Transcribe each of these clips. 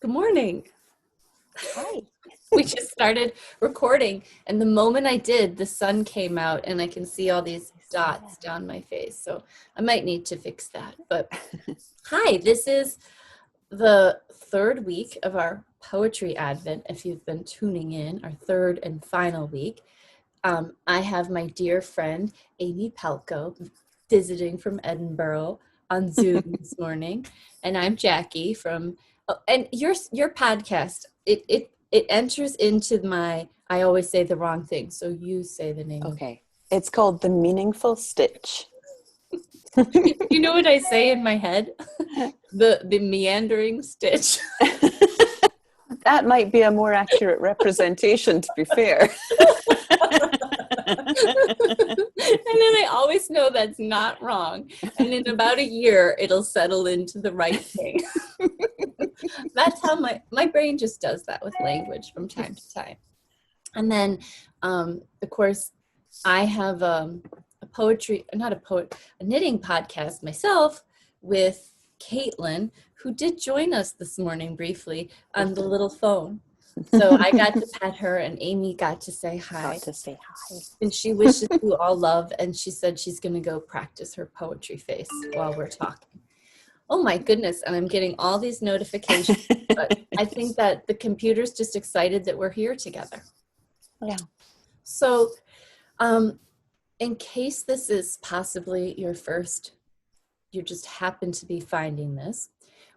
Good morning. Hi. We just started recording, and the moment I did, the sun came out, and I can see all these dots down my face. So I might need to fix that. But hi, this is the third week of our Poetry Advent. If you've been tuning in, our third and final week. I have my dear friend, Amy Palko, visiting from Edinburgh on Zoom this morning. And I'm Jackie from, and your podcast, it enters into my, I always say the wrong thing. So you say the name. Okay. It's called The Meaningful Stitch. You know what I say in my head? The meandering stitch. That might be a more accurate representation, to be fair. And then I always know that's not wrong. And in about a year, it'll settle into the right thing. That's how my brain just does that with language from time to time. And then, of course, I have a knitting podcast myself with Caitlin, who did join us this morning briefly on the little phone. So I got to pet her, and Amy got to say hi. And she wishes you all love, and she said she's going to go practice her poetry face while we're talking. Oh my goodness, and I'm getting all these notifications, but I think that the computer's just excited that we're here together. Yeah. So, in case this is possibly your first, you just happen to be finding this,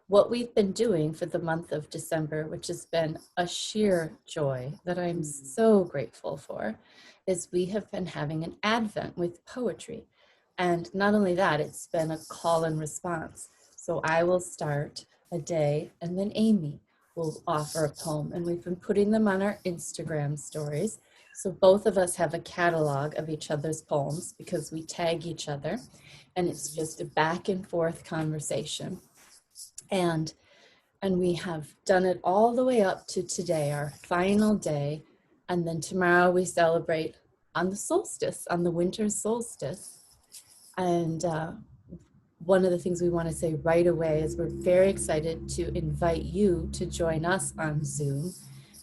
what we've been doing for the month of December, which has been a sheer joy that I'm so grateful for, is we have been having an Advent with poetry. And not only that, it's been a call and response. So I will start a day, and then Amy will offer a poem. And we've been putting them on our Instagram stories. So both of us have a catalog of each other's poems because we tag each other. And it's just a back and forth conversation. And we have done it all the way up to today, our final day. And then tomorrow we celebrate on the solstice, on the winter solstice. And one of the things we want to say right away is we're very excited to invite you to join us on Zoom.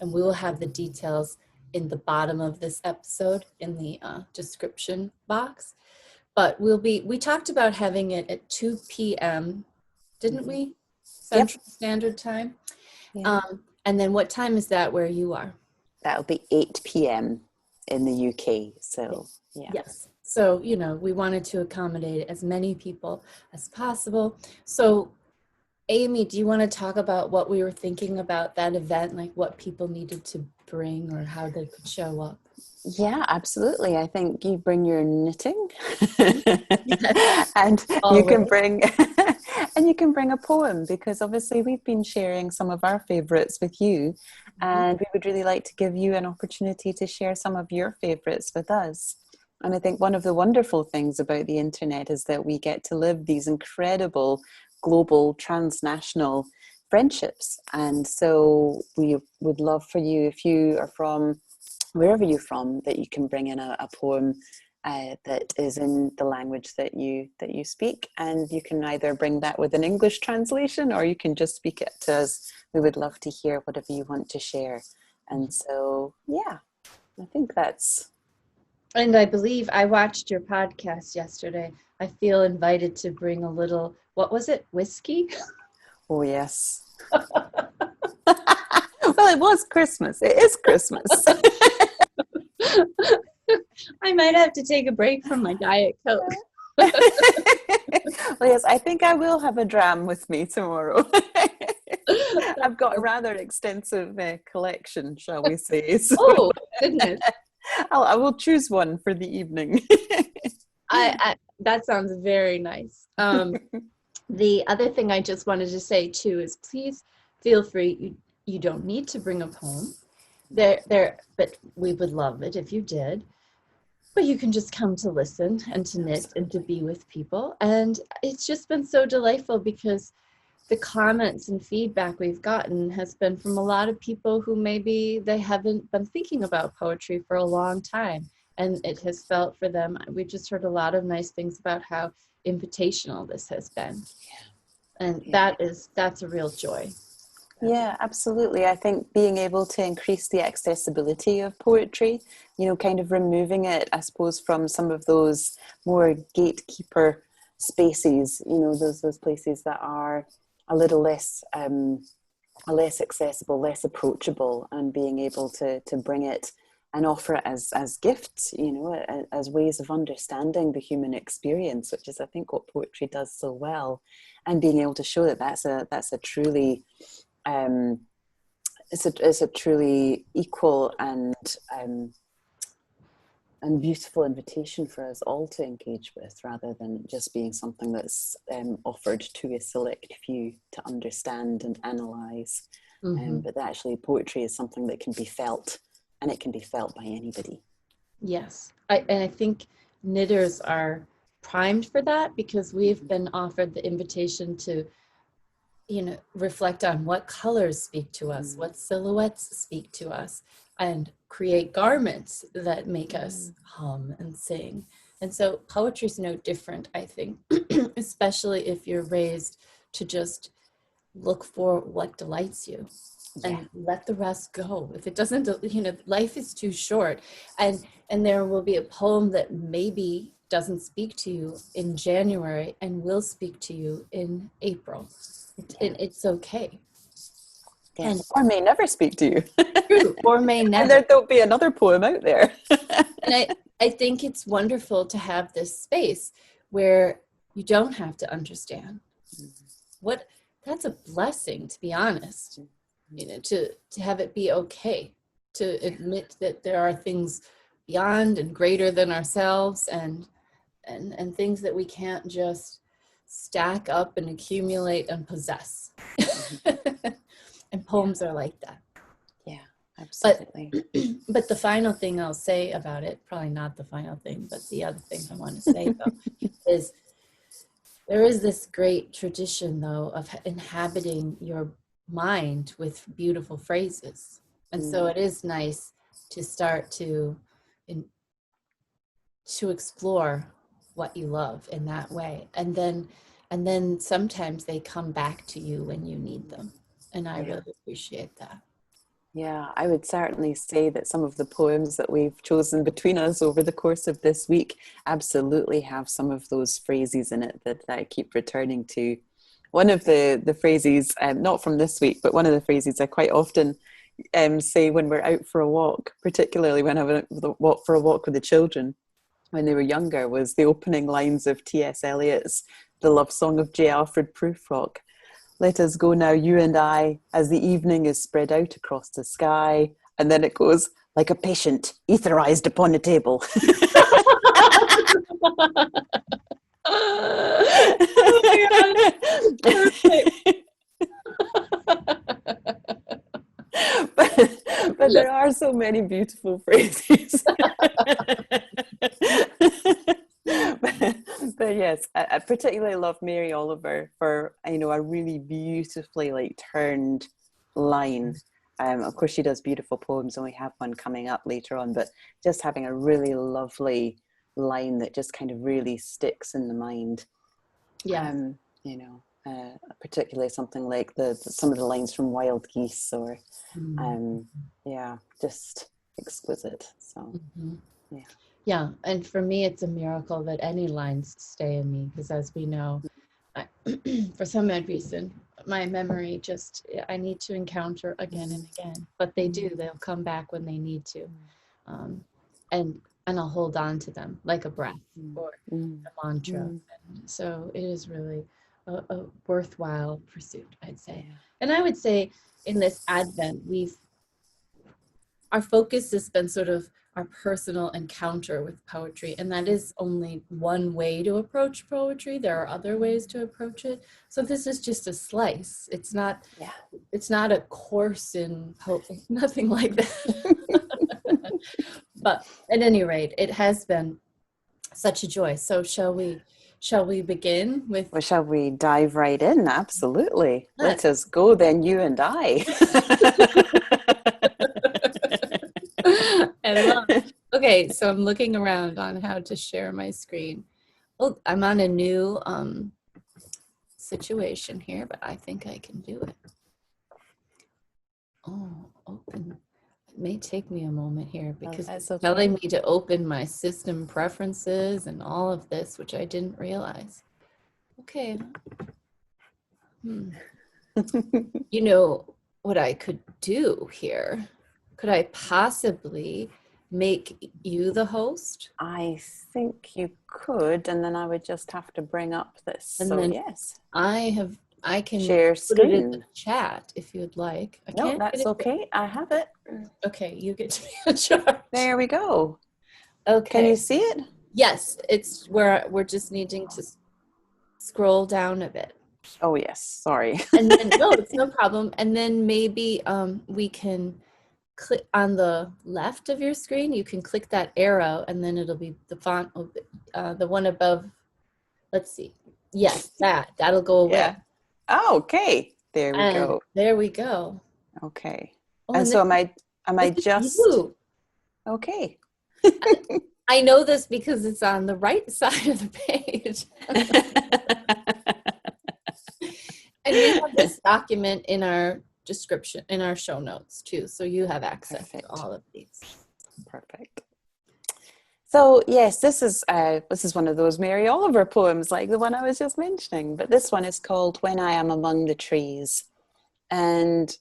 And we will have the details in the bottom of this episode in the description box. But we talked about having it at 2 p.m., didn't we? Central Standard Time. Yeah. And then what time is that where you are? That'll be 8 p.m. in the UK. So, yeah. Yes. So, we wanted to accommodate as many people as possible. So, Amy, do you want to talk about what we were thinking about that event, like what people needed to bring or how they could show up? Yeah, absolutely. I think you bring your knitting Yes. and Always. you can bring a poem, because obviously we've been sharing some of our favorites with you, and we would really like to give you an opportunity to share some of your favorites with us. And I think one of the wonderful things about the internet is that we get to live these incredible global transnational friendships. And so we would love for you, if you are from wherever you're from, that you can bring in a poem that is in the language that you speak, and you can either bring that with an English translation or you can just speak it to us. We would love to hear whatever you want to share. And so, yeah, I think that's... And I believe I watched your podcast yesterday. I feel invited to bring a little, what was it, whiskey? Oh, yes. Well, it was Christmas. It is Christmas. I might have to take a break from my Diet Coke. Well, yes, I think I will have a dram with me tomorrow. I've got a rather extensive collection, shall we say. So oh, goodness. I will choose one for the evening. That sounds very nice. The other thing I just wanted to say too is please feel free. You don't need to bring a poem. But we would love it if you did. But you can just come to listen and to knit and to be with people. And it's just been so delightful because the comments and feedback we've gotten has been from a lot of people who maybe they haven't been thinking about poetry for a long time. And it has felt for them, we just heard a lot of nice things about how invitational this has been. And that's a real joy. Yeah, absolutely. I think being able to increase the accessibility of poetry, kind of removing it, I suppose, from some of those more gatekeeper spaces, those places that are a little less accessible, less approachable, and being able to bring it and offer it as gifts, as ways of understanding the human experience, which is, I think, what poetry does so well, and being able to show that that's a truly it's a truly equal and beautiful invitation for us all to engage with, rather than just being something that's offered to a select few to understand and analyze. But that actually poetry is something that can be felt, and it can be felt by anybody. Yes, and I think knitters are primed for that, because we've been offered the invitation to reflect on what colors speak to us, what silhouettes speak to us, and create garments that make us hum and sing. And so poetry is no different, I think, especially if you're raised to just look for what delights you and let the rest go. If it doesn't, life is too short. And there will be a poem that maybe doesn't speak to you in January and will speak to you in April. It's okay. Yeah. And or may never speak to you. True, or may never. And there'll be another poem out there. And I think it's wonderful to have this space where you don't have to understand. That's a blessing, to be honest. To have it be okay, to admit that there are things beyond and greater than ourselves, and things that we can't just stack up and accumulate and possess. And poems are like that. Yeah, absolutely. But the final thing I'll say about it, probably not the final thing, but the other thing I want to say though, is there is this great tradition though of inhabiting your mind with beautiful phrases. And so it is nice to start to explore what you love in that way. And then sometimes they come back to you when you need them. And I really appreciate that. Yeah, I would certainly say that some of the poems that we've chosen between us over the course of this week absolutely have some of those phrases in it that I keep returning to. One of the phrases, not from this week, but one of the phrases I quite often say when we're out for a walk, particularly when I went for a walk with the children when they were younger, was the opening lines of T.S. Eliot's The Love Song of J. Alfred Prufrock. Let us go now, you and I, as the evening is spread out across the sky. And then it goes, like a patient etherized upon a table. Oh my God. But there are so many beautiful phrases. But yes, I particularly love Mary Oliver for, a really beautifully turned line. Of course, she does beautiful poems, and we have one coming up later on, but just having a really lovely line that just kind of really sticks in the mind. Yeah. Particularly something like some of the lines from Wild Geese, or just exquisite. So yeah, and for me it's a miracle that any lines stay in me, because as we know, for some odd reason my memory I need to encounter again and again, but they'll come back when they need to, and I'll hold on to them like a breath or a mantra. And so it is really a worthwhile pursuit, I'd say. And I would say in this Advent, our focus has been sort of our personal encounter with poetry, and that is only one way to approach poetry. There are other ways to approach it. So this is just a slice. It's not a course in poetry, nothing like that. But at any rate, it has been such a joy. So shall we begin with? Well, shall we dive right in? Absolutely. Let us go then, you and I. I love it. Okay, so I'm looking around on how to share my screen. Oh, I'm on a new situation here, but I think I can do it. may take me a moment here because that's it's okay. telling me to open my system preferences and all of this, which I didn't realize. Okay. You know what I could do here? Could I possibly make you the host? I think you could, and then I would just have to bring up this. And So then yes, I can share put it in the screen. chat if you'd like. I No, can't get that's it. okay. I have it. Okay, you get to be in charge. There we go. Okay. Can you see it? Yes, it's where we're just needing to scroll down a bit. Oh yes, sorry. And then no, it's no problem. And then maybe we can click on the left of your screen. You can click that arrow, and then it'll be the font, the one above. Let's see. Yes, that'll go away. Yeah. Oh, okay. There we go. There we go. Okay. Oh, and so am I just you. okay? I know this because it's on the right side of the page. And we have this document in our description, in our show notes too, so you have access to all of these. Perfect. So yes, this is one of those Mary Oliver poems, like the one I was just mentioning. But this one is called "When I Am Among the Trees," and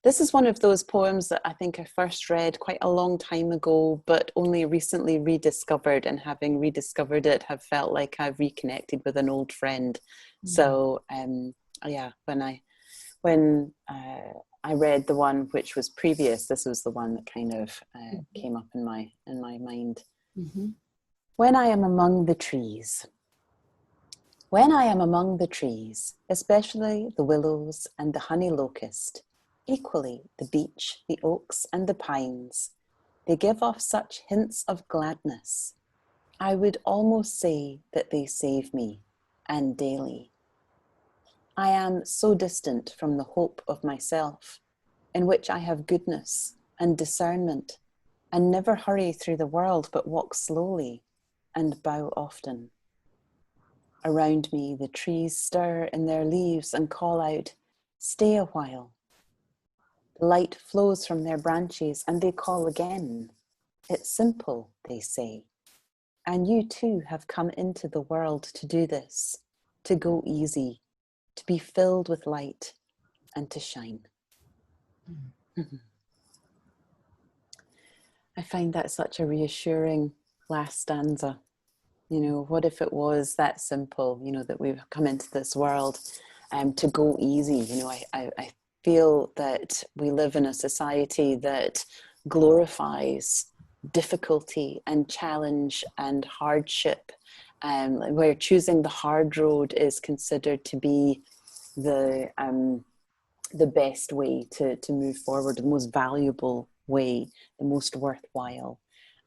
this is one of those poems that I think I first read quite a long time ago, but only recently rediscovered. And having rediscovered it, have felt like I've reconnected with an old friend. Mm-hmm. So yeah, when I read the one which was previous, this was the one that kind of came up in my mind. Mm-hmm. When I am among the trees. When I am among the trees, especially the willows and the honey locust, equally the beech, the oaks and the pines, they give off such hints of gladness. I would almost say that they save me, and daily. I am so distant from the hope of myself, in which I have goodness and discernment, and never hurry through the world, but walk slowly and bow often. Around me, the trees stir in their leaves and call out, "Stay a while." The light flows from their branches and they call again. "It's simple," they say. And you too have come into the world to do this, to go easy, to be filled with light and to shine. Mm-hmm. I find that such a reassuring last stanza. You know, what if it was that simple, you know, that we've come into this world to go easy? You know, I feel that we live in a society that glorifies difficulty and challenge and hardship, where choosing the hard road is considered to be the best way to move forward, the most valuable way, the most worthwhile.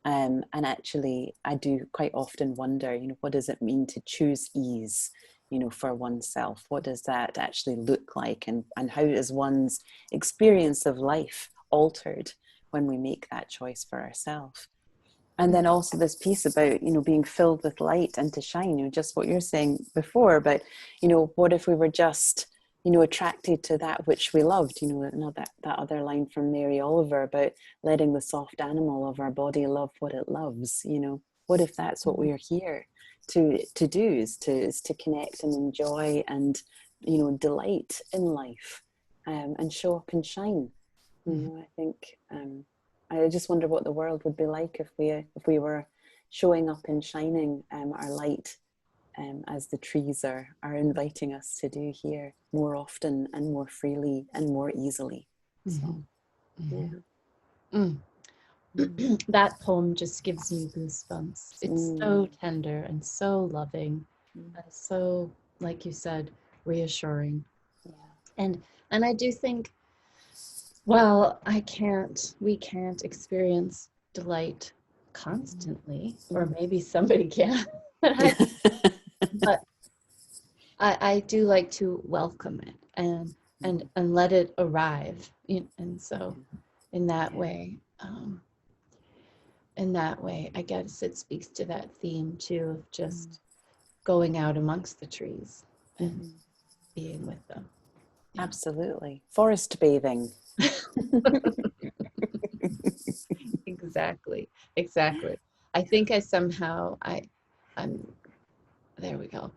And actually, I do quite often wonder, you know, what does it mean to choose ease, you know, for oneself? What does that actually look like? And how is one's experience of life altered when we make that choice for ourselves? And then also this piece about, you know, being filled with light and to shine, you know, just what you're saying before about, you know, what if we were just, you know, attracted to that which we loved, you know, that other line from Mary Oliver about letting the soft animal of our body love what it loves, you know, what if that's what we're here to do, is to connect and enjoy and, you know, delight in life, and show up and shine. You know, I think, I just wonder what the world would be like if we were showing up and shining our light, as the trees are inviting us to do here more often and more freely and more easily. So, yeah. That poem just gives me goosebumps. It's so tender and so loving, and so, like you said, reassuring. Yeah. And I do think, well, we can't experience delight constantly, or maybe somebody can. But I do like to welcome it and let it arrive. And so in that way, I guess it speaks to that theme too, of just going out amongst the trees and being with them. Yeah. Absolutely. Forest bathing. Exactly. Exactly. I think I'm there we go.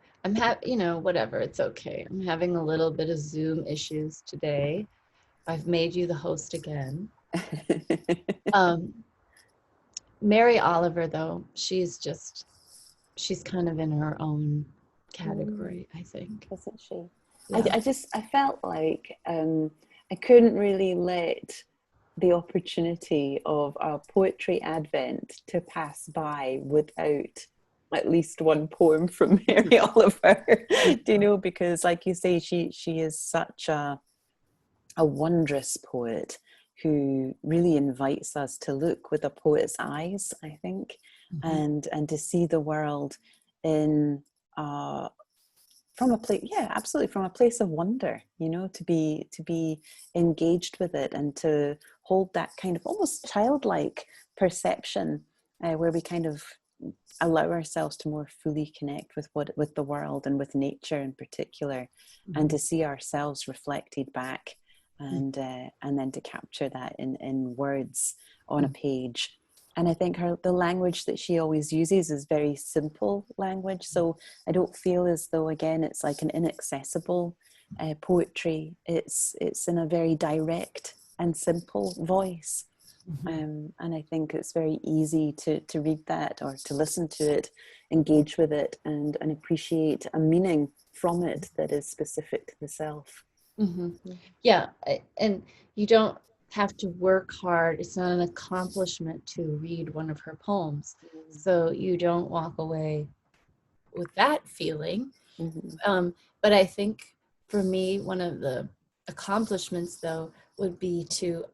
Whatever, it's okay. I'm having a little bit of Zoom issues today. I've made you the host again. Um, Mary Oliver, though, she's kind of in her own category, I think. Isn't she? Yeah. I felt like I couldn't really let the opportunity of a poetry advent to pass by without at least one poem from Mary Oliver. Do you know? Because, like you say, she is such a wondrous poet who really invites us to look with a poet's eyes, I think, and to see the world in from a place, yeah, absolutely, from a place of wonder, to be engaged with it and to hold that kind of almost childlike perception where we kind of allow ourselves to more fully connect with the world and with nature in particular, and to see ourselves reflected back, and then to capture that in words on a page. And I think the language that she always uses is very simple language. So I don't feel as though, again, it's like an inaccessible poetry. It's in a very direct and simple voice. And I think it's very easy to read that or to listen to it, engage with it, and appreciate a meaning from it that is specific to the self. Yeah, and you don't have to work hard. It's not an accomplishment to read one of her poems. So you don't walk away with that feeling. But I think for me, one of the accomplishments, though, would be to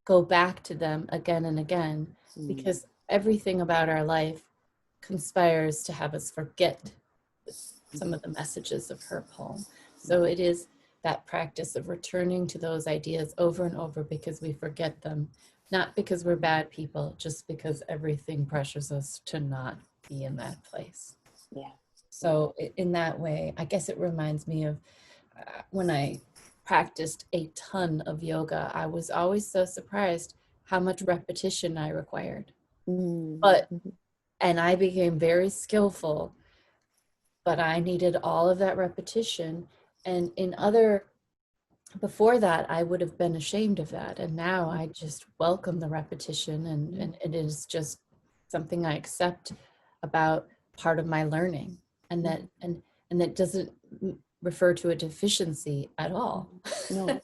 go back to them again and again, because everything about our life conspires to have us forget some of the messages of her poem. So it is that practice of returning to those ideas over and over because we forget them, not because we're bad people, just because everything pressures us to not be in that place. Yeah. So in that way, I guess it reminds me of when I practiced a ton of yoga, I was always so surprised how much repetition I required. And I became very skillful, but I needed all of that repetition. And before that, I would have been ashamed of that. And now I just welcome the repetition, and it is just something I accept about part of my learning. And that doesn't refer to a deficiency at all. No,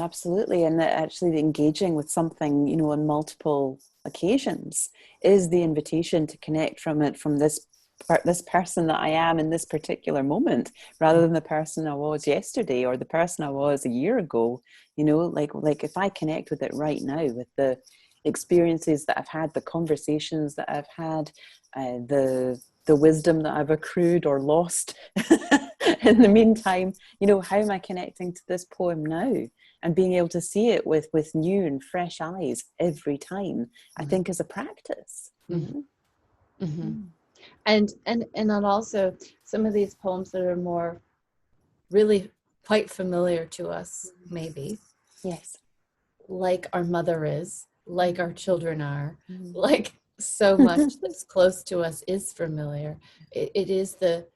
absolutely. And that actually engaging with something, on multiple occasions is the invitation to connect from this person that I am in this particular moment, rather than the person I was yesterday or the person I was a year ago. Like if I connect with it right now, with the experiences that I've had, the conversations that I've had, the wisdom that I've accrued or lost in the meantime, how am I connecting to this poem now? And being able to see it with new and fresh eyes every time, I think is a practice. And then also some of these poems that are more really quite familiar to us, maybe. Yes. Like our mother is, like our children are, like so much that's close to us is familiar. It is the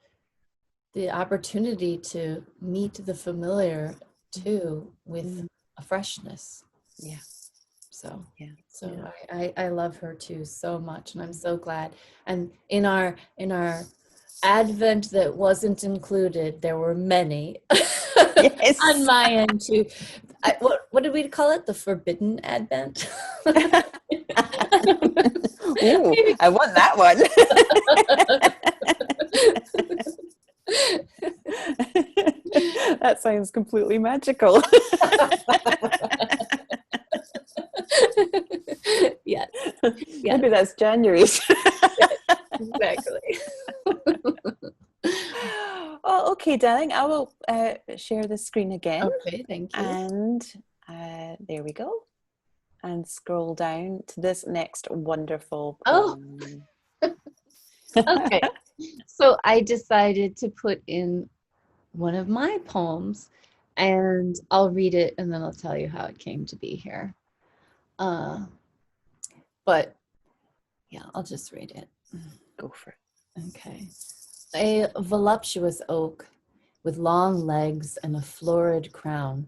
opportunity to meet the familiar too with a freshness. Yeah. So yeah. I love her too so much, and I'm so glad. And in our Advent that wasn't included, there were many Yes. on my end too. What did we call it? The Forbidden Advent. Ooh, I want that one. That sounds completely magical. Yes. Maybe that's January's. Exactly. Oh, okay, darling. I will share the screen again. Okay, thank you. And there we go. And scroll down to this next wonderful poem. Okay. So I decided to put in one of my poems, and I'll read it and then I'll tell you how it came to be here. but yeah, I'll just read it. Go for it. Okay. A voluptuous oak with long legs and a florid crown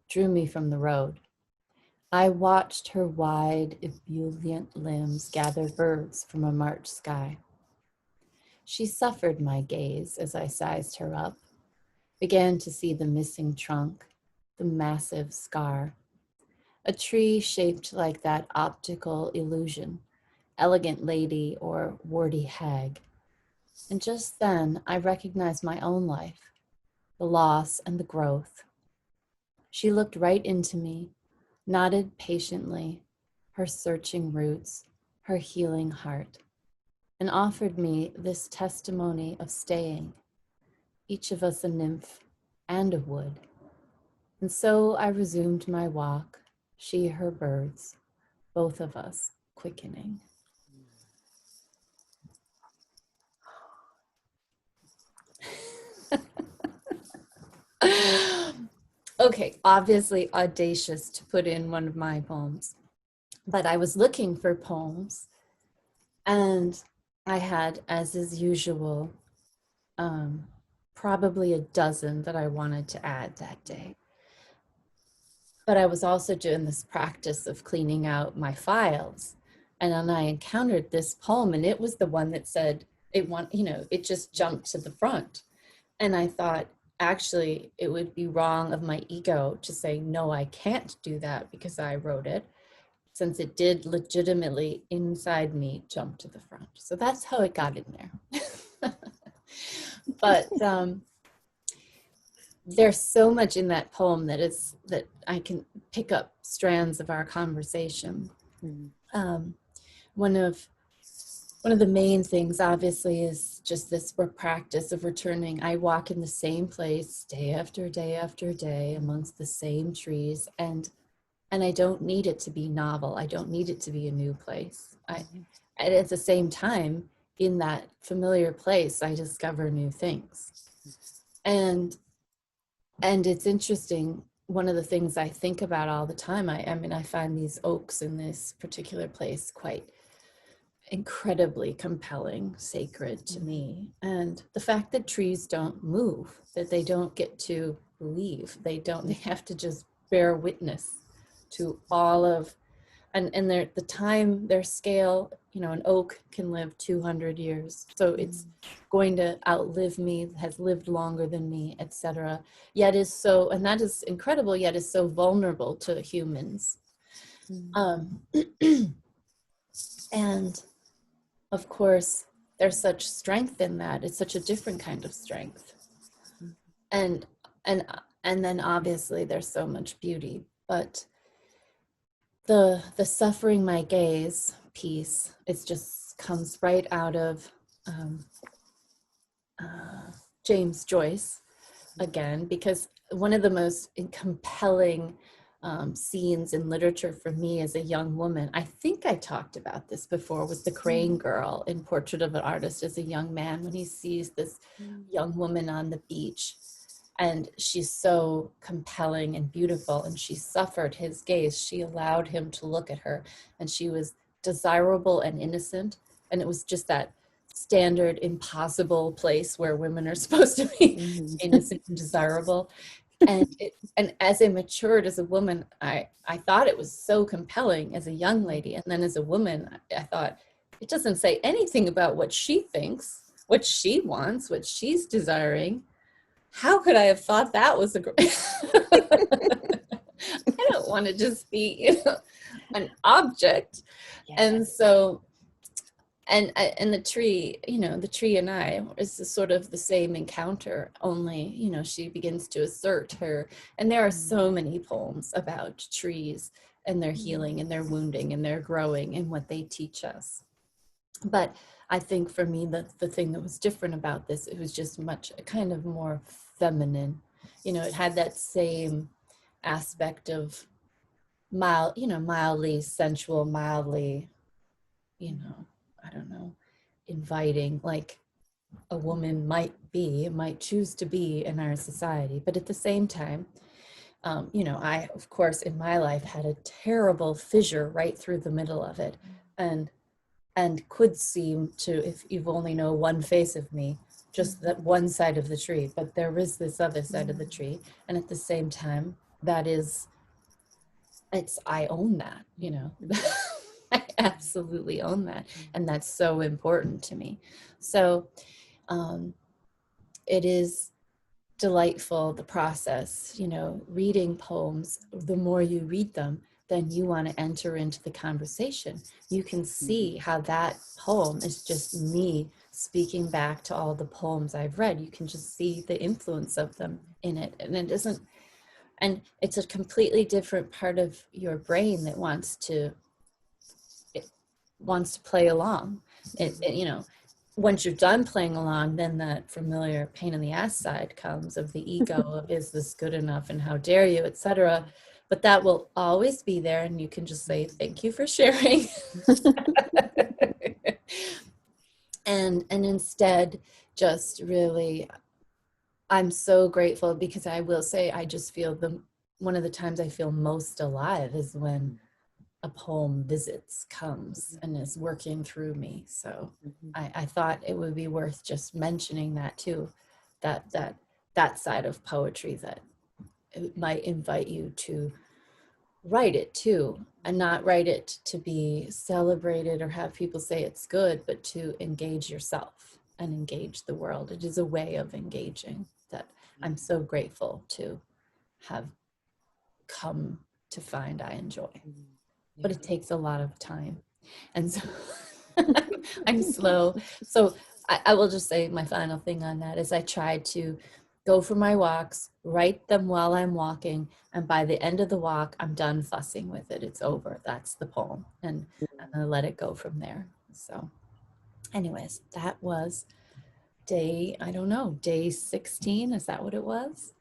drew me from the road. I watched her wide, ebullient limbs gather birds from a March sky. She suffered my gaze as I sized her up, began to see the missing trunk, the massive scar, a tree shaped like that optical illusion, elegant lady or warty hag. And just then I recognized my own life, the loss and the growth. She looked right into me, nodded patiently, her searching roots, her healing heart, and offered me this testimony of staying, each of us a nymph and a wood. And so I resumed my walk, she her birds, both of us quickening. Okay, obviously audacious to put in one of my poems, but I was looking for poems, and I had, as is usual, probably a dozen that I wanted to add that day. But I was also doing this practice of cleaning out my files, and then I encountered this poem, and it was the one that said it just jumped to the front. And I thought, actually, it would be wrong of my ego to say, no, I can't do that because I wrote it, since it did legitimately inside me jump to the front. So that's how it got in there. But there's so much in that poem that I can pick up strands of our conversation. Mm-hmm. One of the main things, obviously, is just this practice of returning. I walk in the same place day after day after day amongst the same trees, and I don't need it to be novel. I don't need it to be a new place. And at the same time, in that familiar place, I discover new things. And it's interesting. One of the things I think about all the time, I find these oaks in this particular place quite incredibly compelling, sacred to me. And the fact that trees don't move, that they don't get to leave, they have to just bear witness to all of, and their scale, an oak can live 200 years. So it's going to outlive me, has lived longer than me, etc. Yet is so, and that is incredible, yet is so vulnerable to humans. And of course, there's such strength in that. It's such a different kind of strength. And then obviously there's so much beauty, but the suffering my gaze piece, it just comes right out of James Joyce again, because one of the most compelling scenes in literature for me as a young woman, I think I talked about this before, was the Crane Girl in Portrait of an Artist as a young man, when he sees this young woman on the beach, and she's so compelling and beautiful, and she suffered his gaze. She allowed him to look at her, and she was desirable and innocent, and it was just that standard impossible place where women are supposed to be innocent and desirable. And as I matured as a woman, I thought it was so compelling as a young lady. And then as a woman, I thought, it doesn't say anything about what she thinks, what she wants, what she's desiring. How could I have thought that was a great... I don't want to just be, an object. Yeah. And so, and the tree, the tree and I is sort of the same encounter, only, she begins to assert her. And there are so many poems about trees and their healing and their wounding and their growing and what they teach us. But I think for me, the thing that was different about this, it was just much kind of more feminine. It had that same aspect of mildly sensual, mildly, I don't know, inviting, like a woman might choose to be in our society. But at the same time, I, of course, in my life had a terrible fissure right through the middle of it. and could seem to, if you've only know one face of me, just that one side of the tree, but there is this other side of the tree. And at the same time, that is, I own that, you know. I absolutely own that. And that's so important to me. So it is delightful, the process, you know, reading poems. The more you read them, then you want to enter into the conversation. You can see how that poem is just me speaking back to all the poems I've read. You can just see the influence of them in it. And it isn't, and it's a completely different part of your brain that wants to play along. You know, once you're done playing along, then that familiar pain in the ass side comes of the ego of, is this good enough and how dare you, etc. But that will always be there, and you can just say thank you for sharing. and instead just really, I'm so grateful, because I will say I just feel one of the times I feel most alive is when a poem visits, comes, and is working through me. So I thought it would be worth just mentioning that too, that side of poetry, that it might invite you to write it too, and not write it to be celebrated or have people say it's good, but to engage yourself and engage the world. It is a way of engaging that I'm so grateful to have come to find I enjoy. But it takes a lot of time. And so I'm slow. So I will just say my final thing on that is I try to go for my walks, write them while I'm walking. And by the end of the walk, I'm done fussing with it. It's over. That's the poem. And I'm going to let it go from there. So anyways, that was day 16. Is that what it was?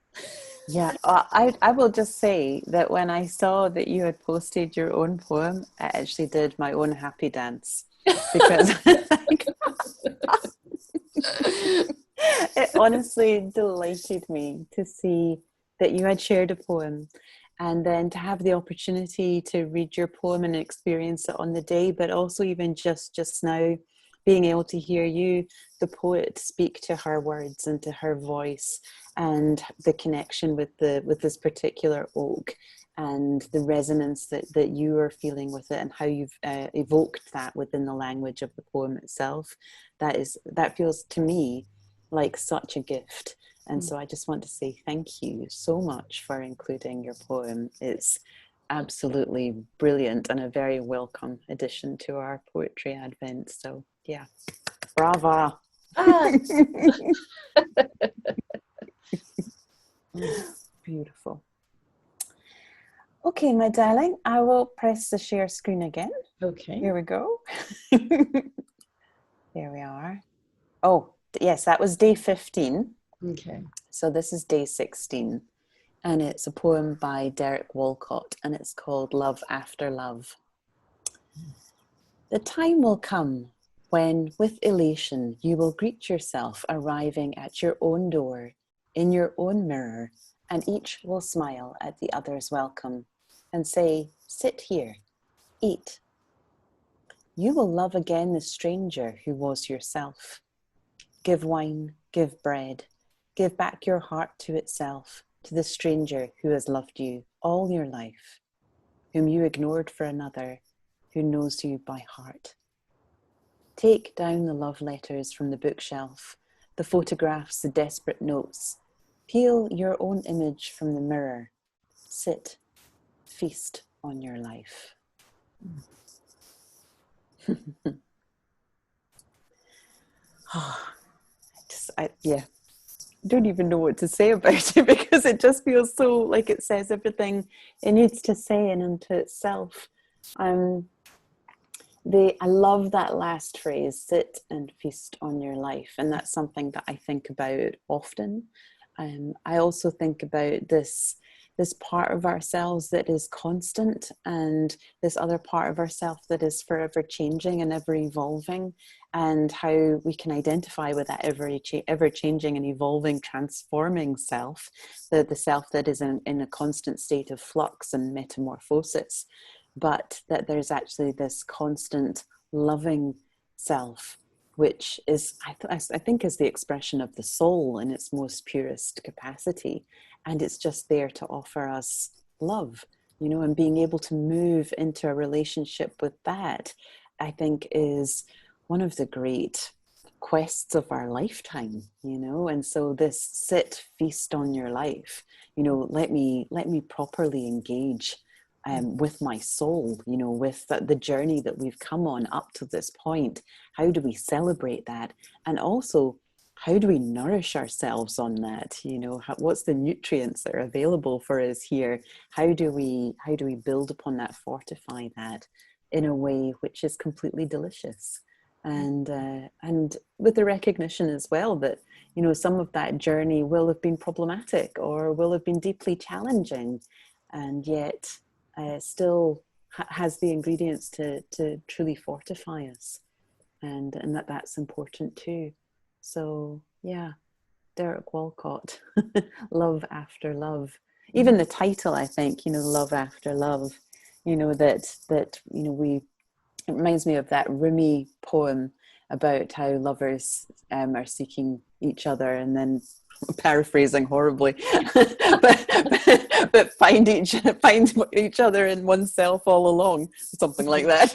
Yeah, I will just say that when I saw that you had posted your own poem, I actually did my own happy dance, because it honestly delighted me to see that you had shared a poem, and then to have the opportunity to read your poem and experience it on the day, but also even just now, being able to hear you, the poet, speak to her words and to her voice, and the connection with this particular oak, and the resonance that you are feeling with it, and how you've evoked that within the language of the poem itself. That feels to me like such a gift. And so I just want to say thank you so much for including your poem. It's absolutely brilliant and a very welcome addition to our Poetry Advent. So yeah, brava. Beautiful. Okay, my darling, I will press the share screen again. Okay. Here we go. There we are. Oh, yes, that was day 15. Okay. So this is day 16. And it's a poem by Derek Walcott, and it's called Love After Love. The time will come when, with elation, you will greet yourself arriving at your own door, in your own mirror, and each will smile at the other's welcome and say, sit here, eat. You will love again the stranger who was yourself. Give wine, give bread, give back your heart to itself, to the stranger who has loved you all your life, whom you ignored for another, who knows you by heart. Take down the love letters from the bookshelf, the photographs, the desperate notes. Peel your own image from the mirror. Sit, feast on your life. Yeah, don't even know what to say about it, because it just feels so like it says everything it needs to say and into itself. I love that last phrase, sit and feast on your life, and that's something that I think about often. I also think about this part of ourselves that is constant, and this other part of ourselves that is forever changing and ever evolving, and how we can identify with that ever changing and evolving, transforming self, the self that is in a constant state of flux and metamorphosis. but that there's actually this constant loving self, which is, I think, is the expression of the soul in its most purest capacity. And it's just there to offer us love, you know, and being able to move into a relationship with that, I think, is one of the great quests of our lifetime, you know. And so this sit, feast on your life, you know, let me properly engage with my soul, you know, with the journey that we've come on up to this point. How do we celebrate that? And also, how do we nourish ourselves on that? You know, what's the nutrients that are available for us here? How do we build upon that, fortify that in a way which is completely delicious? And with the recognition as well that, you know, some of that journey will have been problematic or will have been deeply challenging, and yet still has the ingredients to truly fortify us, and that's important too. So yeah, Derek Walcott, Love After Love. Even the title, I think, you know, Love After Love, you know, that you know, it reminds me of that Rumi poem about how lovers are seeking each other, and then, paraphrasing horribly, but find each other in oneself all along, something like that.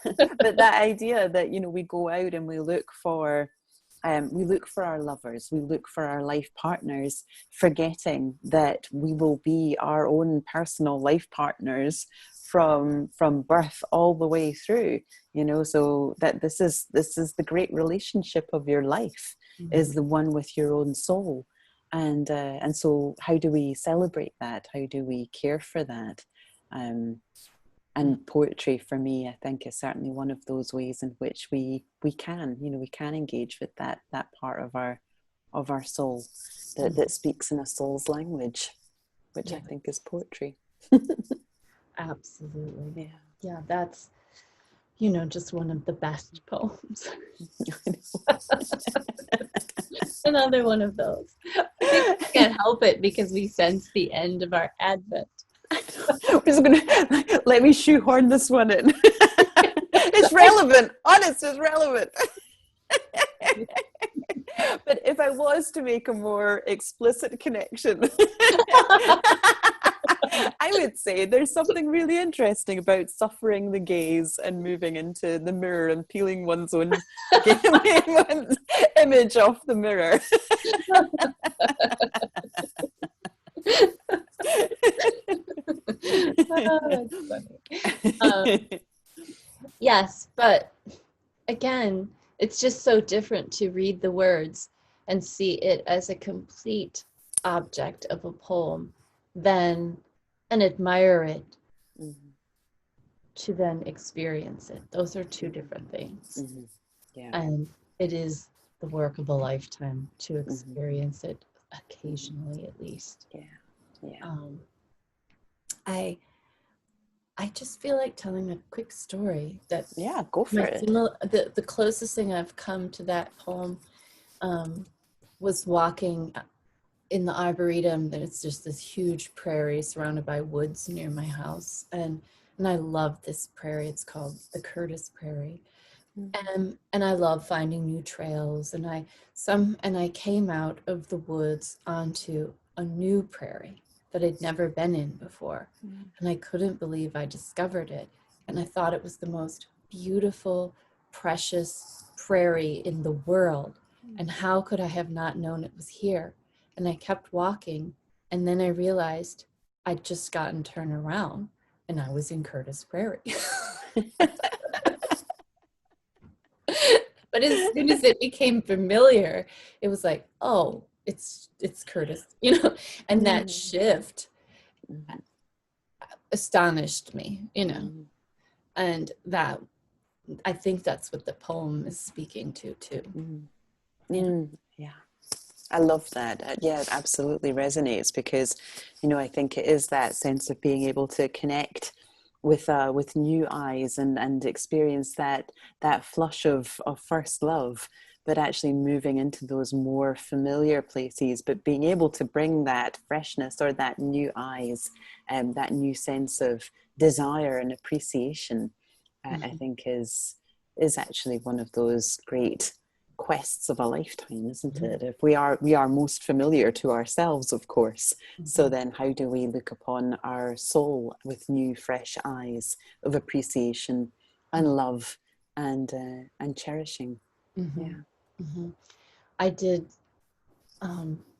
But that idea that, you know, we go out and we look for our lovers, we look for our life partners, forgetting that we will be our own personal life partners from birth all the way through, you know. So that this is the great relationship of your life, is the one with your own soul. And so how do we celebrate that? How do we care for that? And poetry, for me, I think, is certainly one of those ways in which we can, you know, we can engage with that part of our soul that speaks in a soul's language, which I think is poetry. Absolutely. Yeah, that's, you know, just one of the best poems. Another one of those. I think we can't help it because we sense the end of our Advent. I'm just gonna let me shoehorn this one in. It's relevant. Honest, it's relevant. But if I was to make a more explicit connection, I would say there's something really interesting about suffering the gaze and moving into the mirror and peeling one's own one's image off the mirror. Oh, that's funny. Yes, but again, it's just so different to read the words and see it as a complete object of a poem than and admire it to then experience it. Those are two different things. Yeah. And it is the work of a lifetime to experience it occasionally, at least. I just feel like telling a quick story that go for it. The closest thing I've come to that poem was walking in the Arboretum. It's just this huge prairie surrounded by woods near my house, and I love this prairie. It's called the Curtis Prairie. And I love finding new trails, and I came out of the woods onto a new prairie that I'd never been in before. And I couldn't believe I discovered it. And I thought it was the most beautiful, precious prairie in the world. And how could I have not known it was here? And I kept walking, and then I realized I'd just gotten turned around and I was in Curtis Prairie. But as soon as it became familiar, it was like, oh, it's Curtis, you know, and that shift astonished me, you know, and that, I think that's what the poem is speaking to too. Yeah, I love that. Yeah, it absolutely resonates, because, you know, I think it is that sense of being able to connect with new eyes and experience that flush of first love, but actually moving into those more familiar places, but being able to bring that freshness or that new eyes and that new sense of desire and appreciation, I think is actually one of those great quests of a lifetime, isn't it? If we are most familiar to ourselves, of course. So then how do we look upon our soul with new fresh eyes of appreciation and love and cherishing? Yeah. I did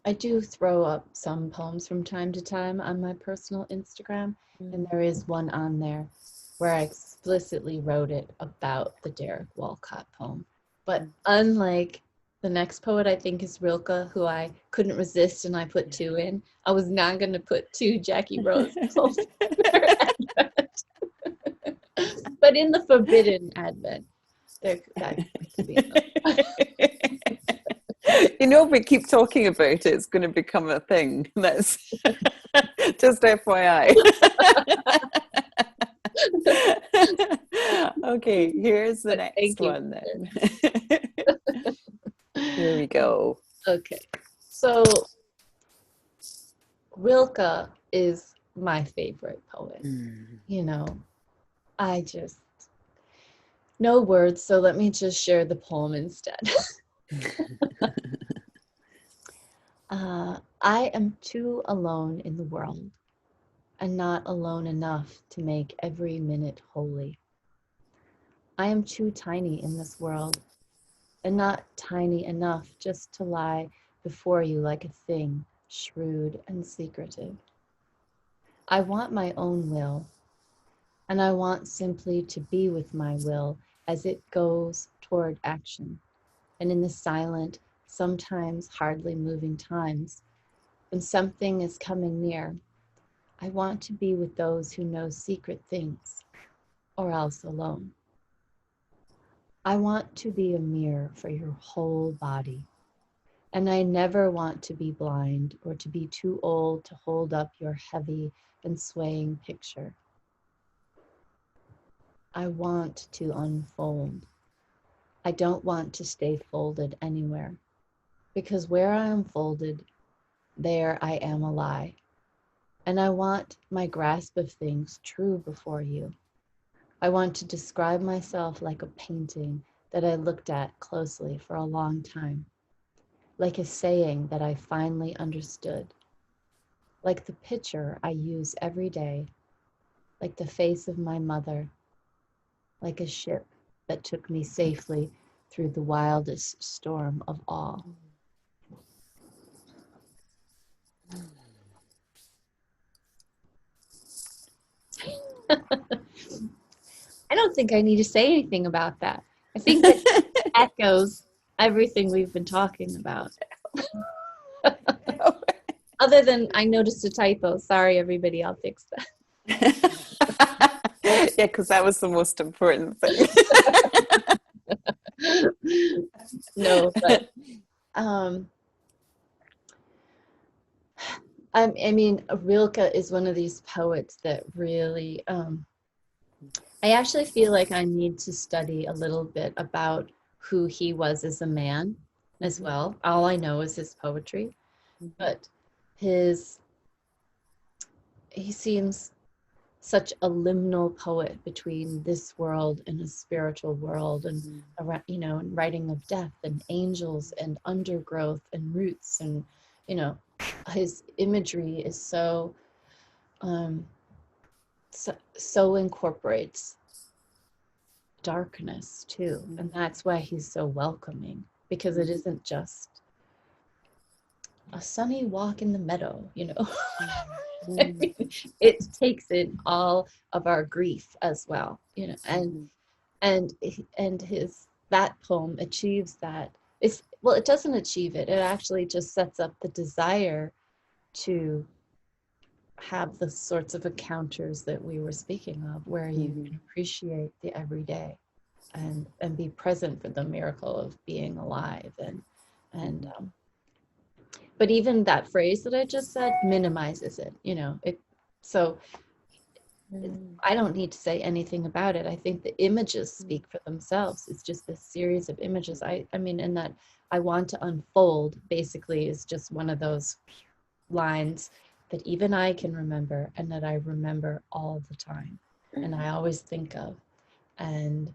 I do throw up some poems from time to time on my personal Instagram, and there is one on there where I explicitly wrote it about the Derek Walcott poem. But unlike the next poet, I think is Rilke, who I couldn't resist and I put two in. I was not going to put two Jackie Rose poems in her Advent. But in the Forbidden Advent, that could be enough. You know, if we keep talking about it, it's going to become a thing. That's just FYI. Okay, here's the next one then. Here we go. Okay, so Rilke is my favorite poet. You know, I just, no words, so let me just share the poem instead. I am too alone in the world, and not alone enough to make every minute holy. I am too tiny in this world, and not tiny enough just to lie before you like a thing shrewd and secretive. I want my own will, and I want simply to be with my will as it goes toward action, and in the silent, sometimes hardly moving times, when something is coming near, I want to be with those who know secret things, or else alone. I want to be a mirror for your whole body, and I never want to be blind or to be too old to hold up your heavy and swaying picture. I want to unfold. I don't want to stay folded anywhere, because where I am folded, there I am a lie. And I want my grasp of things true before you. I want to describe myself like a painting that I looked at closely for a long time, like a saying that I finally understood, like the picture I use every day, like the face of my mother, like a ship that took me safely through the wildest storm of all. I don't think I need to say anything about that. I think that echoes everything we've been talking about. Other than I noticed a typo. Sorry, everybody, I'll fix that. Yeah, because that was the most important thing. No, but I mean, Rilke is one of these poets that really, I actually feel like I need to study a little bit about who he was as a man as well. All I know is his poetry, but he seems such a liminal poet between this world and a spiritual world, and you know, and writing of death and angels and undergrowth and roots, and you know, his imagery is so incorporates darkness too, and that's why he's so welcoming, because it isn't just a sunny walk in the meadow, you know. I mean, it takes in all of our grief as well, you know, and his that poem achieves that. It doesn't achieve it. It actually just sets up the desire to have the sorts of encounters that we were speaking of, where you can appreciate the everyday and be present for the miracle of being alive, and but even that phrase that I just said minimizes it, you know. So I don't need to say anything about it. I think the images speak for themselves. It's just this series of images. I mean, and that I want to unfold basically is just one of those lines that even I can remember and that I remember all the time. And I always think of. And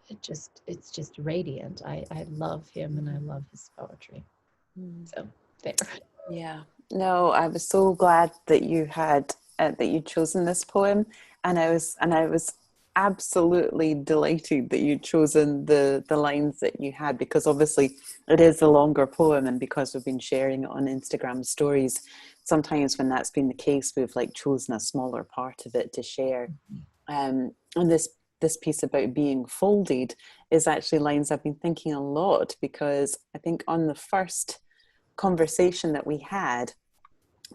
it's just radiant. I love him and I love his poetry. So there. Yeah. No, I was so glad that you had that you'd chosen this poem, and I was absolutely delighted that you'd chosen the lines that you had, because obviously it is a longer poem, and because we've been sharing it on Instagram stories, sometimes when that's been the case, we've like chosen a smaller part of it to share. And this piece about being folded is actually lines I've been thinking a lot, because I think on the first conversation that we had,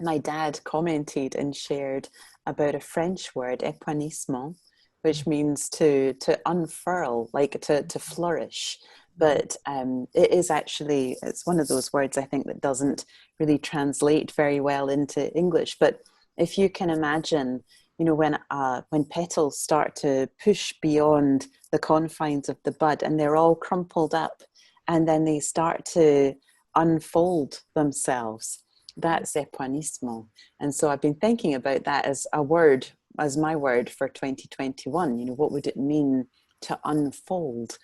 my dad commented and shared about a French word, Equanismo, which means to unfurl, like to flourish. But it is actually, it's one of those words I think that doesn't really translate very well into English. But if you can imagine, you know, when petals start to push beyond the confines of the bud and they're all crumpled up, and then they start to unfold themselves, that's Equanismo. And so I've been thinking about that as a word, as my word for 2021. You know, what would it mean to unfold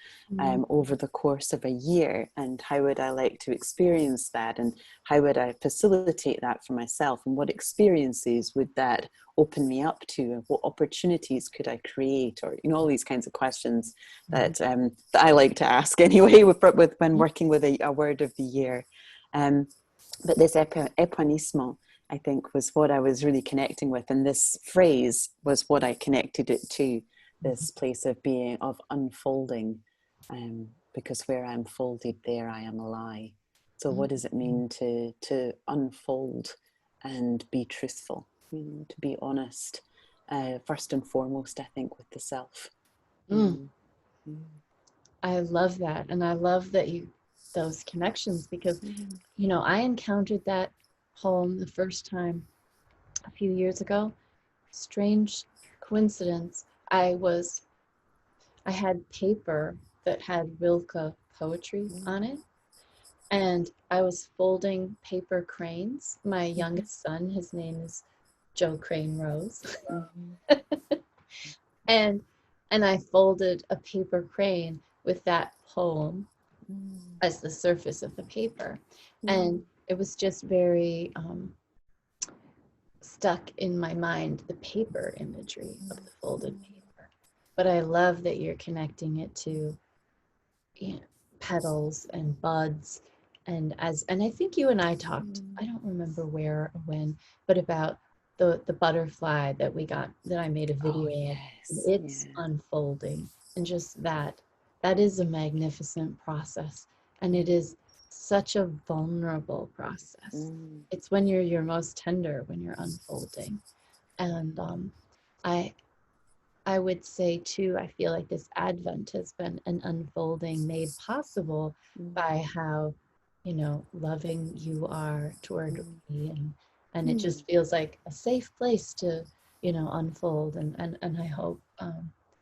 over the course of a year, and how would I like to experience that, and how would I facilitate that for myself, and what experiences would that open me up to, and what opportunities could I create, or, you know, all these kinds of questions that that I like to ask anyway with when working with a word of the year. But this equanismo, I think, was what I was really connecting with, and this phrase was what I connected it to, this place of being, of unfolding, because where I'm folded, there I am a lie. So what does it mean to unfold and be truthful, you know, to be honest, first and foremost, I think, with the self. I love that. And I love that those connections, because, you know, I encountered that poem the first time a few years ago. Strange coincidence. I had paper that had Rilke poetry on it, and I was folding paper cranes. My youngest son, his name is Joe Crane Rose. and I folded a paper crane with that poem as the surface of the paper. And it was just very stuck in my mind, the paper imagery of the folded paper. But I love that you're connecting it to, you know, petals and buds. And I think you and I talked, I don't remember where or when, but about the butterfly that I made a video of. It's unfolding, and just that is a magnificent process, and it is such a vulnerable process. It's when you're your most tender, when you're unfolding. And I would say too, I feel like this Advent has been an unfolding made possible by how, you know, loving you are toward me, and it just feels like a safe place to, you know, unfold, and I hope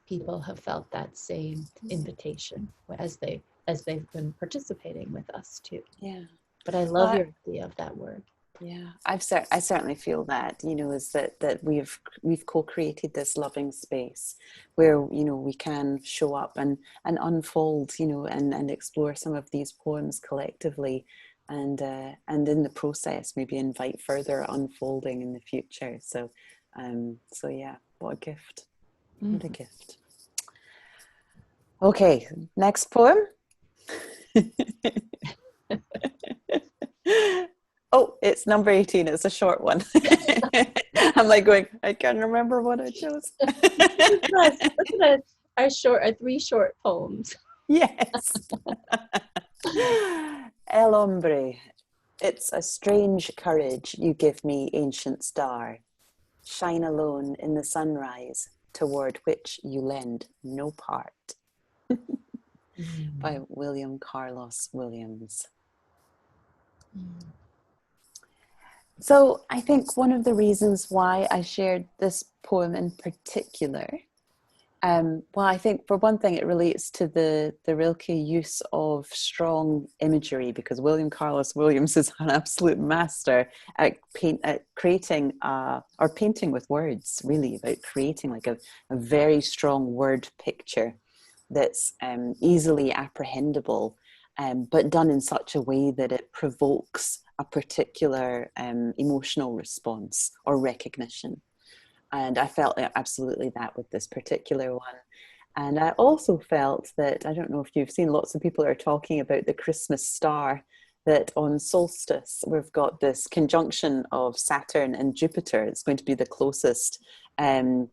people have felt that same invitation as they've been participating with us too. Yeah. But I love your idea of that word. Yeah, I certainly feel that, you know, is that we've co-created this loving space where, you know, we can show up and unfold, you know, and explore some of these poems collectively, and in the process maybe invite further unfolding in the future. So yeah, what a gift. What a gift. Okay, next poem. Oh, it's number 18. It's a short one. I'm like going, I can't remember what I chose. Look at our 3 short poems. Yes. El hombre, it's a strange courage you give me, ancient star. Shine alone in the sunrise, toward which you lend no part. By William Carlos Williams. So I think one of the reasons why I shared this poem in particular, well, I think for one thing, it relates to the Rilke use of strong imagery, because William Carlos Williams is an absolute master at creating or painting with words, really, about creating like a very strong word picture that's easily apprehendable, but done in such a way that it provokes a particular emotional response or recognition. And I felt absolutely that with this particular one. And I also felt that, I don't know if you've seen, lots of people are talking about the Christmas star, that on solstice we've got this conjunction of Saturn and Jupiter. It's going to be the closest to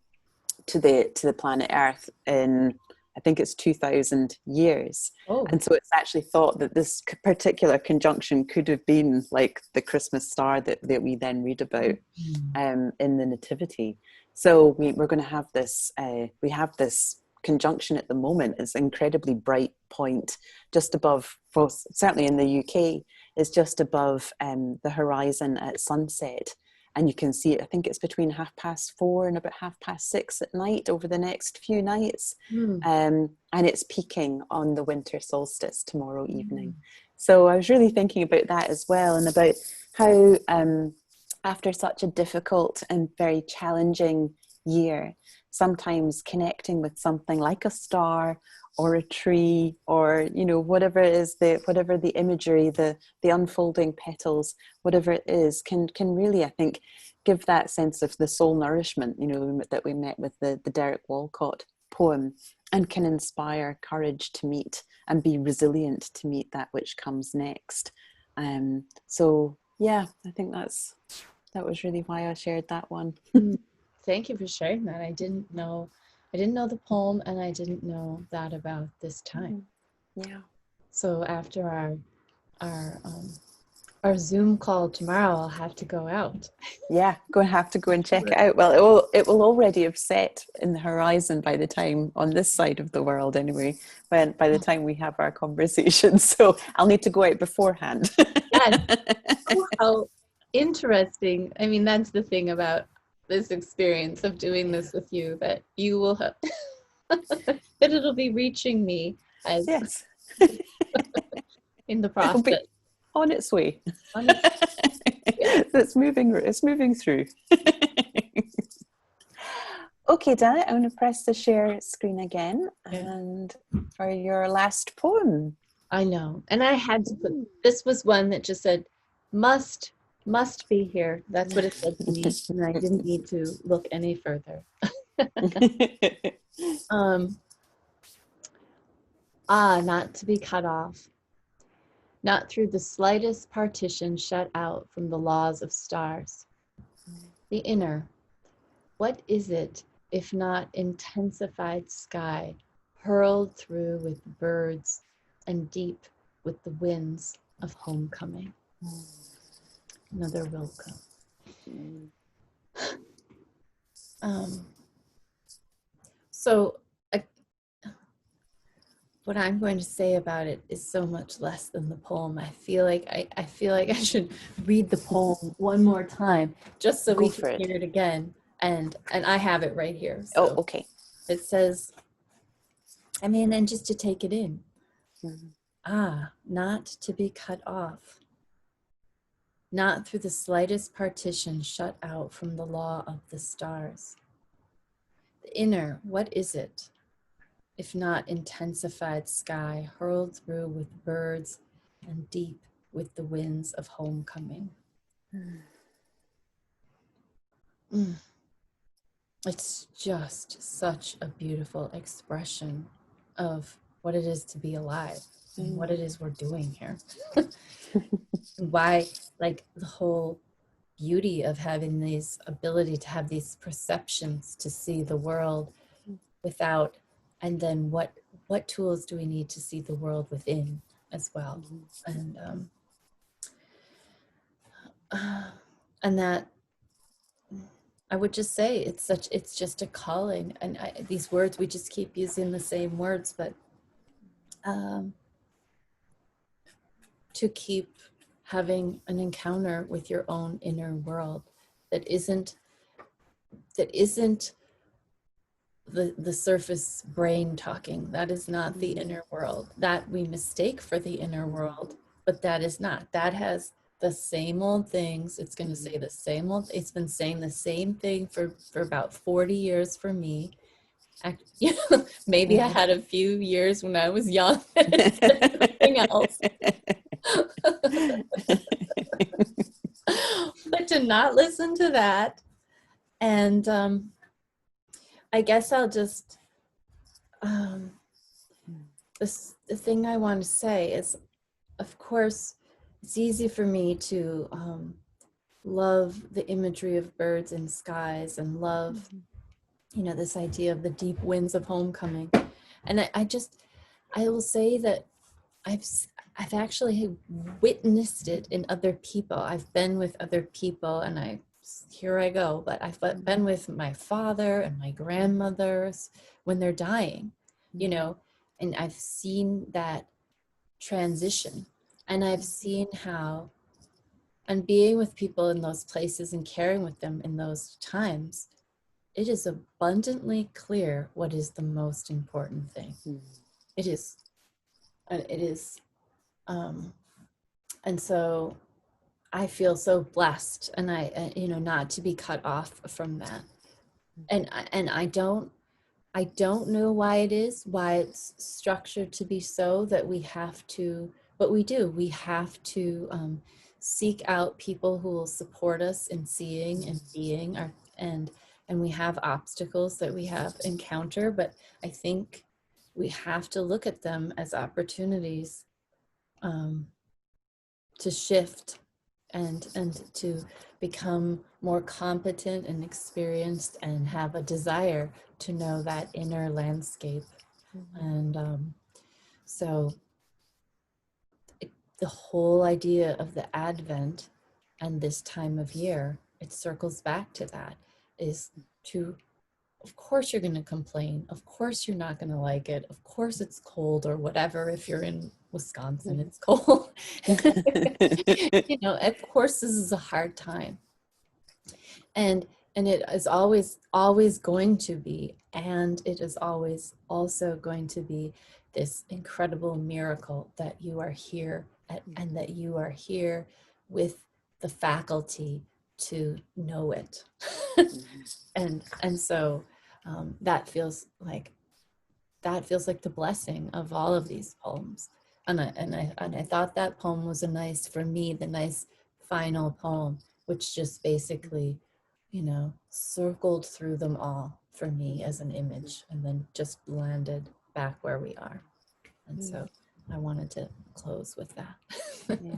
the planet Earth in, I think it's 2000 years. Oh. And so it's actually thought that this particular conjunction could have been like the Christmas star that we then read about in the Nativity. So we're going to have this, we have this conjunction at the moment. It's an incredibly bright point just above, well, certainly in the UK, is just above the horizon at sunset. And you can see it, I think it's between 4:30 and about 6:30 at night over the next few nights. And it's peaking on the winter solstice tomorrow evening. So I was really thinking about that as well, and about how after such a difficult and very challenging year, sometimes connecting with something like a star or a tree, or whatever it is, whatever the imagery, the unfolding petals, whatever it is, can really, I think, give that sense of the soul nourishment, that we met with the Derek Walcott poem, and can inspire courage to meet and be resilient to meet that which comes next. So yeah, I think that was really why I shared that one. Thank you for sharing that. I didn't know the poem, and I didn't know that about this time. Yeah. So after our Zoom call tomorrow, I'll have to go out. Yeah, have to go and check it out. Well, it will already have set in the horizon by the time, on this side of the world anyway, by the time we have our conversation. So I'll need to go out beforehand. Yes. Oh, how interesting. I mean, that's the thing about this experience of doing this with you, that you will have that it'll be reaching me as Yes. in the It'll be process. on its way. Yeah. It's moving through. Okay, Janet, I'm going to press the share screen again, and for your last poem. I know, and I had to put, this was one that just said must be here. That's what it said to me, and I didn't need to look any further. Not to be cut off, not through the slightest partition shut out from the laws of stars. The inner, what is it if not intensified sky, hurled through with birds and deep with the winds of homecoming? Another Rilke. So what I'm going to say about it is so much less than the poem. I feel like I should read the poem one more time, just so we can hear it again. And I have it right here. So oh, okay. It says, and just to take it in. Not to be cut off. Not through the slightest partition shut out from the law of the stars. The inner, what is it? If not intensified sky, hurled through with birds and deep with the winds of homecoming. It's just such a beautiful expression of what it is to be alive and what it is we're doing here. Why, like, the whole beauty of having these ability to have these perceptions to see the world without, and then what tools do we need to see the world within as well. And that, I would just say, it's just a calling. And these words, we just keep using the same words, but to keep having an encounter with your own inner world that isn't the surface brain talking. That is not the inner world that we mistake for the inner world, but that is not. That has the same old things. It's going to say the same old. It's been saying the same thing for about 40 years for me. You know, maybe I had a few years when I was young and it said something else. But to not listen to that, and I guess I'll just the thing I want to say is, of course, it's easy for me to love the imagery of birds and skies and love, you know, this idea of the deep winds of homecoming. And I will say that I've actually witnessed it in other people. I've been with other people, and here I go, but I've been with my father and my grandmothers when they're dying, you know, and I've seen that transition, and I've seen how, and being with people in those places and caring with them in those times, it is abundantly clear what is the most important thing. It is, and so I feel so blessed, and you know, not to be cut off from that. And I don't know why it's structured to be so that we have to, but we do. We have to seek out people who will support us in seeing and being and we have obstacles that we have encounter, but I think we have to look at them as opportunities to shift and to become more competent and experienced and have a desire to know that inner landscape. And so the whole idea of the Advent and this time of year, it circles back to that, is to, of course you're going to complain, of course you're not going to like it, of course it's cold or whatever. If you're in Wisconsin, it's cold. You know, of course this is a hard time, and it is always going to be, and it is always also going to be this incredible miracle that you are here and that you are here with the faculty to know it. and so that feels like the blessing of all of these poems. And I thought that poem was for me, the nice final poem, which just basically, you know, circled through them all for me as an image, and then just landed back where we are. And so I wanted to close with that. Yeah.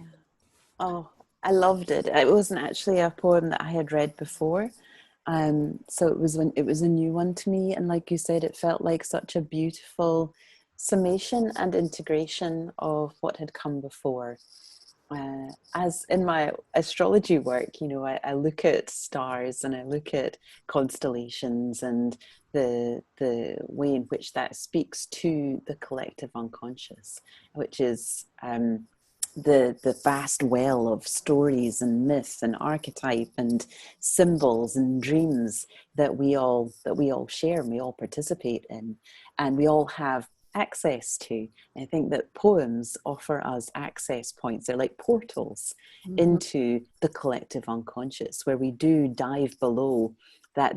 Oh, I loved it. It wasn't actually a poem that I had read before. So it was a new one to me, and like you said, it felt like such a beautiful summation and integration of what had come before. As in my astrology work, you know, I look at stars and I look at constellations and the way in which that speaks to the collective unconscious, which is the vast well of stories and myth and archetype and symbols and dreams that we all share and we all participate in, and we all have access to. I think that poems offer us access points. They're like portals into the collective unconscious, where we do dive below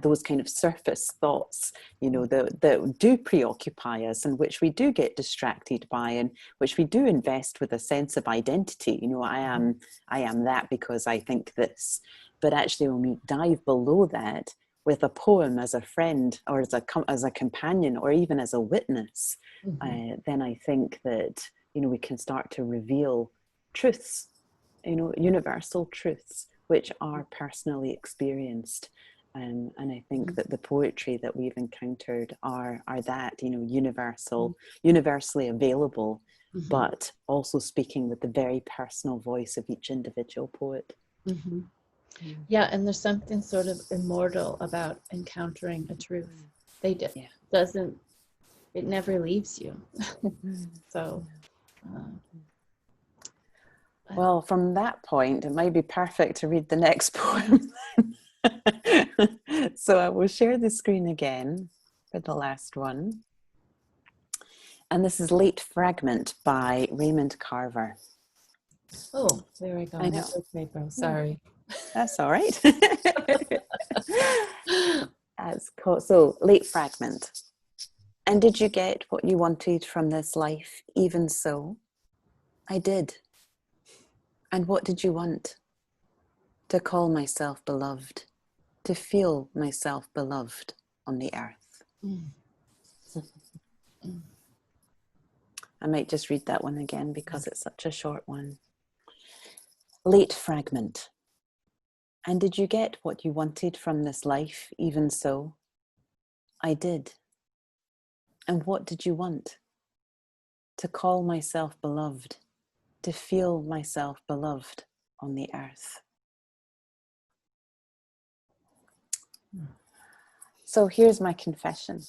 those kind of surface thoughts, you know, that do preoccupy us, and which we do get distracted by, and which we do invest with a sense of identity. You know, I am that because I think this. But actually, when we dive below that with a poem as a friend, or as a companion, or even as a witness, then I think that, you know, we can start to reveal truths, you know, universal truths, which are personally experienced. And I think that the poetry that we've encountered are that, you know, universally available, but also speaking with the very personal voice of each individual poet. Yeah, and there's something sort of immortal about encountering a truth. It never leaves you. So Well, from that point, it might be perfect to read the next poem. So I will share the screen again for the last one. And this is Late Fragment by Raymond Carver. Oh, there I go. I know. Paper. Sorry. That's all right. That's cool. So, Late Fragment. And did you get what you wanted from this life? Even so, I did. And what did you want? To call myself beloved, to feel myself beloved on the earth. I might just read that one again because it's such a short one. Late Fragment. And did you get what you wanted from this life? Even so, I did. And what did you want? To call myself beloved, to feel myself beloved on the earth. So here's my confession.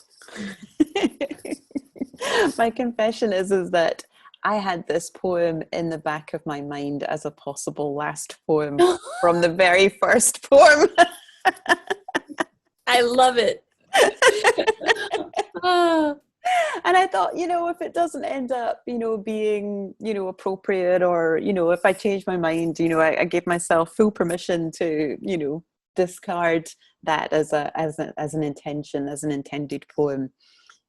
My confession is that I had this poem in the back of my mind as a possible last poem from the very first poem. I love it. And I thought, if it doesn't end up, being, appropriate, or, if I change my mind, I gave myself full permission to, discard that as an intention, as an intended poem.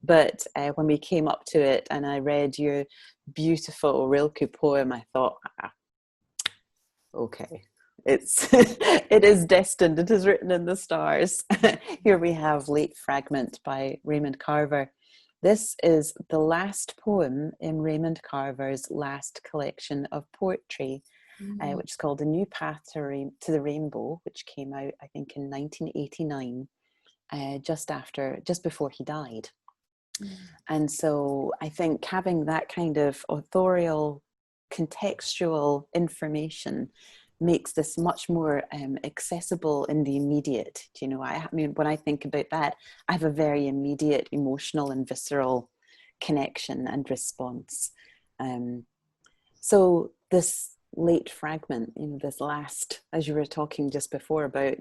But when we came up to it and I read your beautiful Rilke poem, I thought, okay, it is destined. It is written in the stars. Here we have Late Fragment by Raymond Carver. This is the last poem in Raymond Carver's last collection of poetry, which is called A New Path to the Rainbow, which came out, I think, in 1989, just before he died. And so I think having that kind of authorial, contextual information makes this much more accessible in the immediate. I mean, when I think about that, I have a very immediate emotional and visceral connection and response. So this late fragment, this last, as you were talking just before about,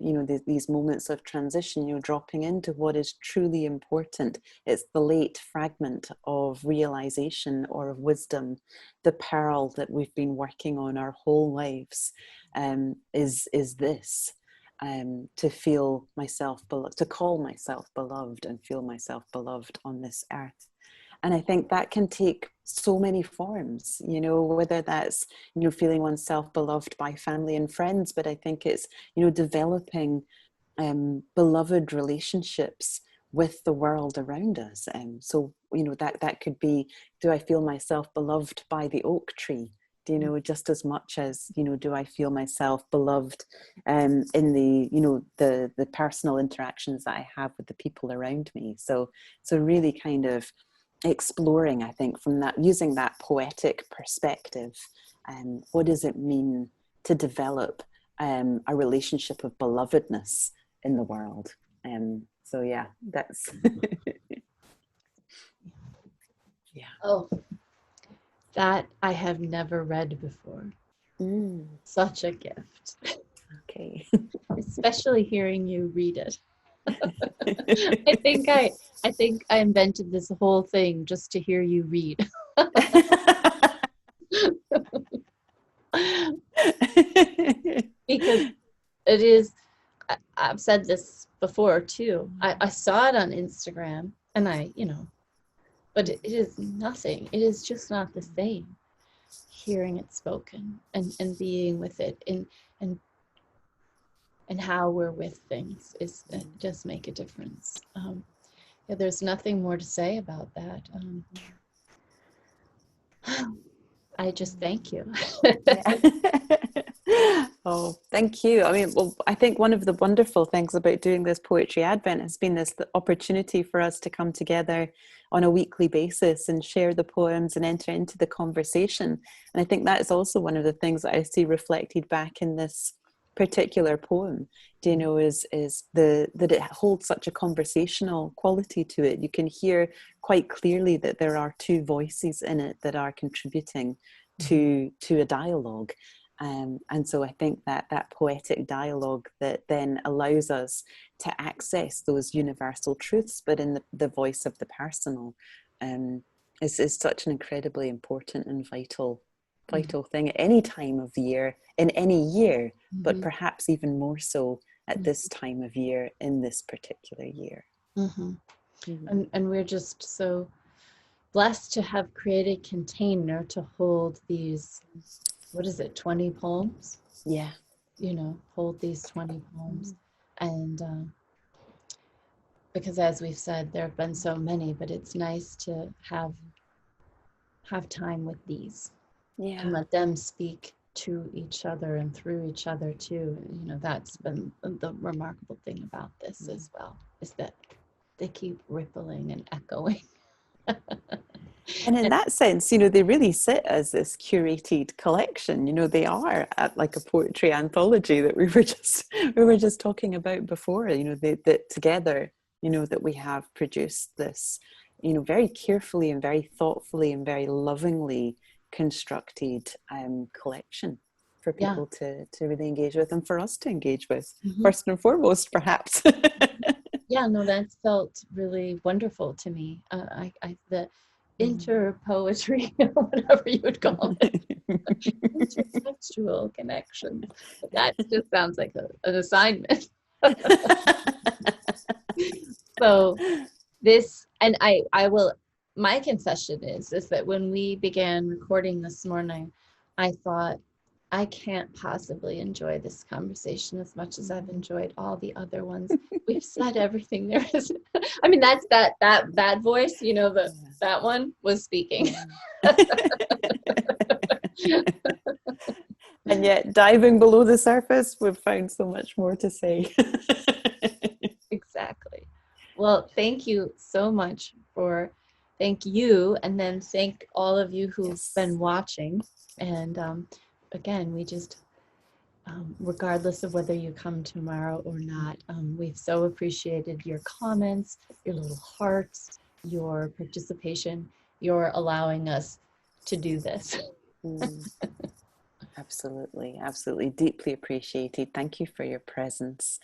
these moments of transition, dropping into what is truly important. It's the late fragment of realization or of wisdom, the pearl that we've been working on our whole lives, is this, to feel myself beloved, to call myself beloved and feel myself beloved on this earth. And I think that can take so many forms, whether that's, feeling oneself beloved by family and friends, but I think it's, developing beloved relationships with the world around us. So, that could be, do I feel myself beloved by the oak tree? Just as much as, do I feel myself beloved in the personal interactions that I have with the people around me? So really kind of exploring, I think, from that, using that poetic perspective, what does it mean to develop a relationship of belovedness in the world? So yeah, that's yeah. Oh, that I have never read before. Such a gift. Okay. Especially hearing you read it. I think I invented this whole thing just to hear you read. Because it is, I've said this before too. I saw it on Instagram and but it is nothing. It is just not the same. Hearing it spoken and being with it and how we're with things does make a difference. There's nothing more to say about that. I just thank you. Oh, thank you. I mean, well, I think one of the wonderful things about doing this Poetry Advent has been the opportunity for us to come together on a weekly basis and share the poems and enter into the conversation. And I think that is also one of the things that I see reflected back in this particular poem, is that it holds such a conversational quality to it. You can hear quite clearly that there are two voices in it that are contributing to a dialogue. And so I think that that poetic dialogue that then allows us to access those universal truths, but in the voice of the personal, is such an incredibly important and vital thing at any time of the year, in any year, but perhaps even more so at this time of year, in this particular year. And we're just so blessed to have created a container to hold these, 20 poems? Yeah. Hold these 20 poems. And because as we've said, there have been so many, but it's nice to have time with these. Yeah. And let them speak to each other and through each other too. That's been the remarkable thing about this as well, is that they keep rippling and echoing. And in that sense, they really sit as this curated collection. They are like a poetry anthology that we were just talking about before. That together, that we have produced this, very carefully and very thoughtfully and very lovingly constructed collection for people to really engage with, and for us to engage with, first and foremost, perhaps. Yeah, no, that felt really wonderful to me. The interpoetry, whatever you would call it, intertextual connections. That just sounds like an assignment. So this, and I will, my confession is that when we began recording this morning, I thought, I can't possibly enjoy this conversation as much as I've enjoyed all the other ones. We've said everything there is. I mean, that's that voice, that one was speaking. And yet, diving below the surface, we've found so much more to say. Exactly. Well, thank you so much thank you, and then thank all of you who've been watching. And again, we just, regardless of whether you come tomorrow or not, we've so appreciated your comments, your little hearts, your participation, your allowing us to do this. Absolutely deeply appreciated. Thank you for your presence,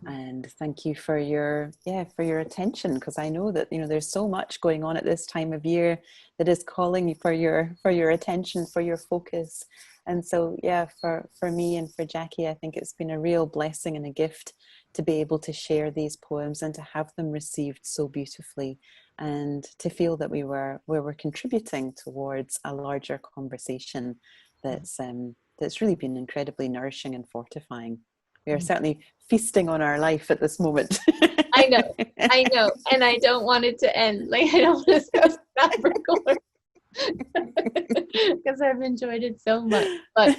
and thank you for your attention, because I know that there's so much going on at this time of year that is calling for your attention, for your focus. And so for me and for Jackie, I think it's been a real blessing and a gift to be able to share these poems and to have them received so beautifully, and to feel that we were contributing towards a larger conversation that's really been incredibly nourishing and fortifying. We are certainly feasting on our life at this moment. I know, and I don't want it to end. Like, I don't want to stop recording because I've enjoyed it so much. But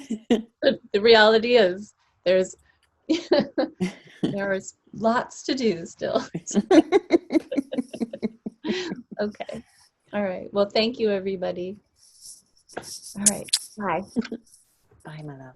the reality is, there's lots to do still. Okay. All right. Well, thank you, everybody. All right. Bye. Bye, my love.